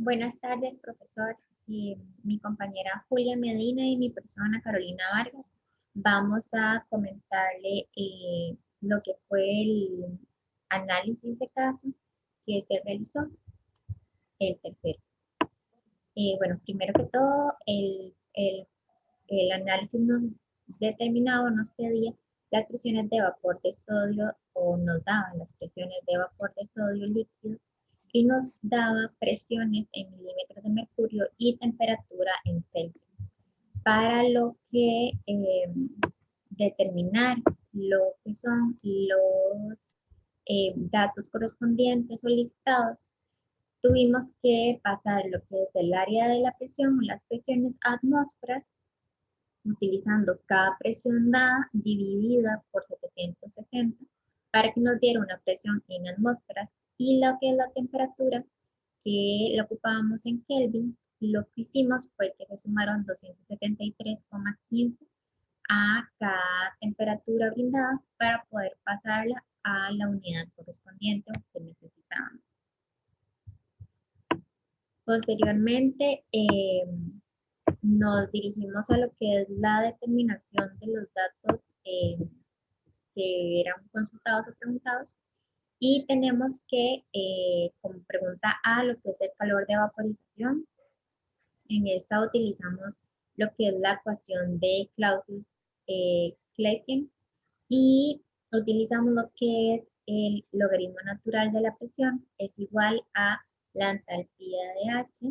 Buenas tardes, profesor. Mi compañera Julia Medina y mi persona Carolina Vargas. Vamos a comentarle lo que fue el análisis de caso que se realizó, el tercero. Bueno, primero que todo, el análisis nos determinaba, nos pedía las presiones de vapor de sodio o nos daba las presiones de vapor de sodio líquido y nos daba presiones en milímetros de mercurio y temperatura en Celsius. Para lo que determinar lo que son los datos correspondientes solicitados, tuvimos que pasar lo que es el área de la presión, las presiones atmósferas, utilizando cada presión dada dividida por 760 para que nos diera una presión en atmósferas y lo que es la temperatura que lo ocupábamos en Kelvin. Lo que hicimos fue que se sumaron 273,15 a cada temperatura brindada para poder pasarla a la unidad correspondiente que necesitábamos. Posteriormente, nos dirigimos a lo que es la determinación de los datos que eran consultados o preguntados y tenemos que, como pregunta A, lo que es el calor de vaporización. En esta utilizamos lo que es la ecuación de Clausius-Clapeyron y utilizamos lo que es el logaritmo natural de la presión es igual a la entalpía de H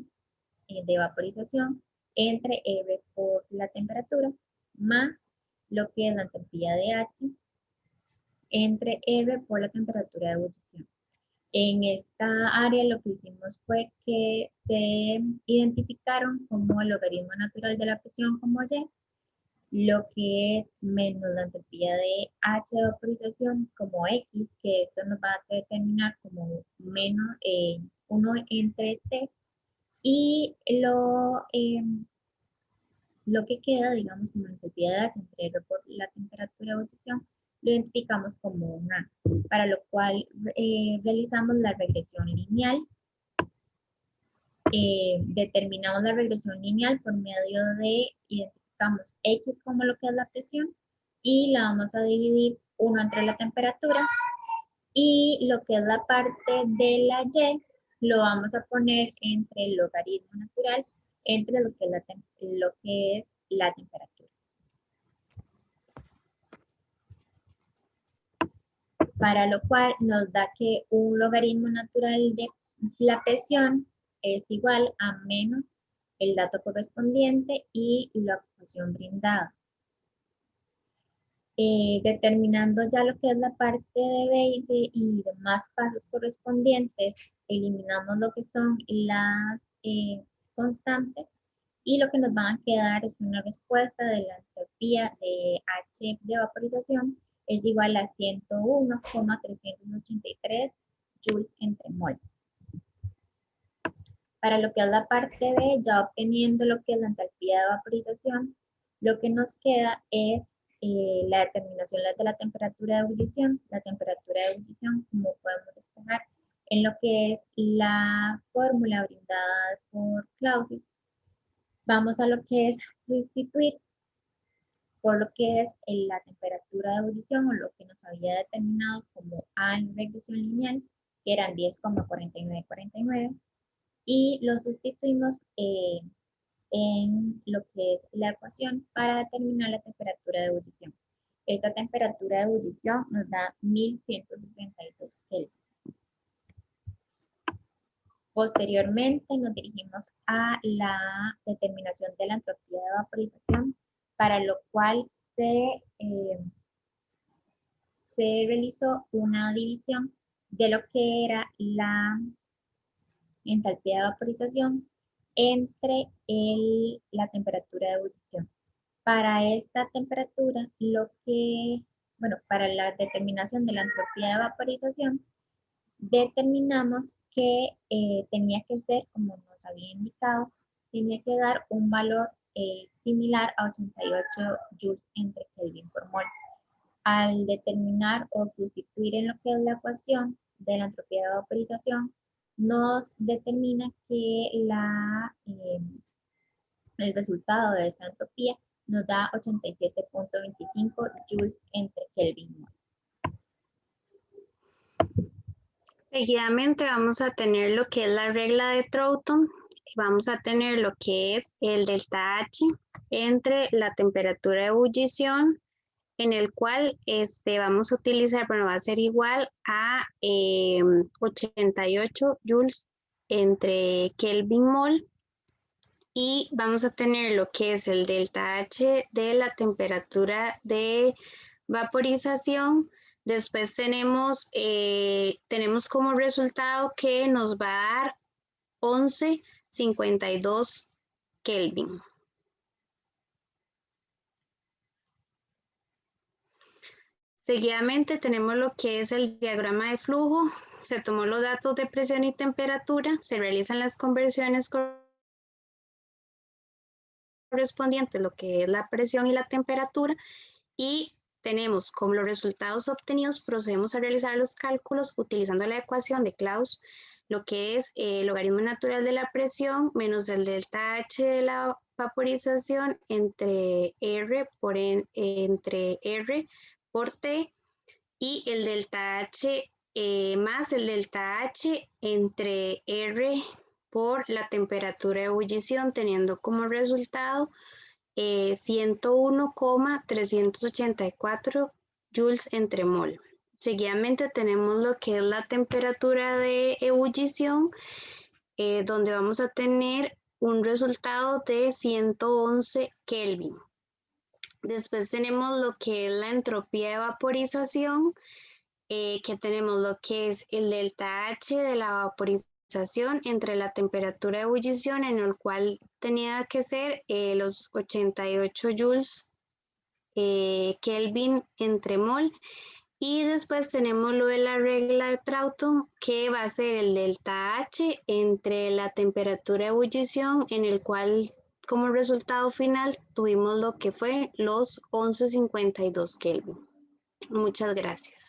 de vaporización entre R por la temperatura más lo que es la entalpía de H entre R por la temperatura de ebullición. En esta área lo que hicimos fue que se identificaron como el logaritmo natural de la presión como Y, lo que es menos la entalpía de H de vaporización como X, que esto nos va a determinar como menos 1 entre T, y lo que queda, digamos, como entalpía de H entre R por la temperatura de ebullición, lo identificamos como un A, para lo cual realizamos la regresión lineal. Determinamos la regresión lineal por medio de, identificamos X como lo que es la presión y la vamos a dividir 1 entre la temperatura y lo que es la parte de la Y lo vamos a poner entre el logaritmo natural entre lo que es la temperatura. Para lo cual nos da que un logaritmo natural de la presión es igual a menos el dato correspondiente y la ocupación brindada. Determinando ya lo que es la parte de B y demás pasos correspondientes, eliminamos lo que son las constantes y lo que nos van a quedar es una respuesta de la entropía de H de vaporización es igual a 101,383 joules entre mol. Para lo que es la parte B, ya obteniendo lo que es la entalpía de vaporización, lo que nos queda es la determinación de la temperatura de ebullición. La temperatura de ebullición, como podemos despejar en lo que es la fórmula brindada por Clausius, vamos a lo que es sustituir por lo que es la temperatura de ebullición o lo que nos había determinado como A en regresión lineal, que eran 10,4949, y lo sustituimos en lo que es la ecuación para determinar la temperatura de ebullición. Esta temperatura de ebullición nos da 1162 Kelvin. Posteriormente nos dirigimos a la determinación de la entropía de vaporización, para lo cual se realizó una división de lo que era la entalpía de vaporización entre la temperatura de ebullición. Para esta temperatura, para la determinación de la entropía de vaporización, determinamos que tenía que ser, como nos había indicado, tenía que dar un valor similar a 88 joules entre Kelvin por mol. Al determinar o sustituir en lo que es la ecuación de la entropía de vaporización, nos determina que el resultado de esta entropía nos da 87.25 joules entre Kelvin. Seguidamente vamos a tener lo que es la regla de Troughton. Vamos a tener lo que es el delta H entre la temperatura de ebullición, en el cual vamos a utilizar, bueno, va a ser igual a 88 joules entre Kelvin mol. Y vamos a tener lo que es el delta H de la temperatura de vaporización. Después tenemos como resultado que nos va a dar 11.52 Kelvin. Seguidamente tenemos lo que es el diagrama de flujo. Se tomó los datos de presión y temperatura, se realizan las conversiones correspondientes, lo que es la presión y la temperatura, y tenemos como los resultados obtenidos, procedemos a realizar los cálculos utilizando la ecuación de Claus, lo que es el logaritmo natural de la presión menos el delta H de la vaporización entre R por T, y el delta H más el delta H entre R por la temperatura de ebullición, teniendo como resultado 101,384 joules entre mol. Seguidamente tenemos lo que es la temperatura de ebullición, donde vamos a tener un resultado de 111 Kelvin. Después tenemos lo que es la entropía de vaporización, que tenemos lo que es el delta H de la vaporización entre la temperatura de ebullición, en el cual tenía que ser los 88 joules Kelvin entre mol. Y después tenemos lo de la regla de Troughton, que va a ser el delta H entre la temperatura de ebullición, en el cual como resultado final tuvimos lo que fue los 11.52 Kelvin. Muchas gracias.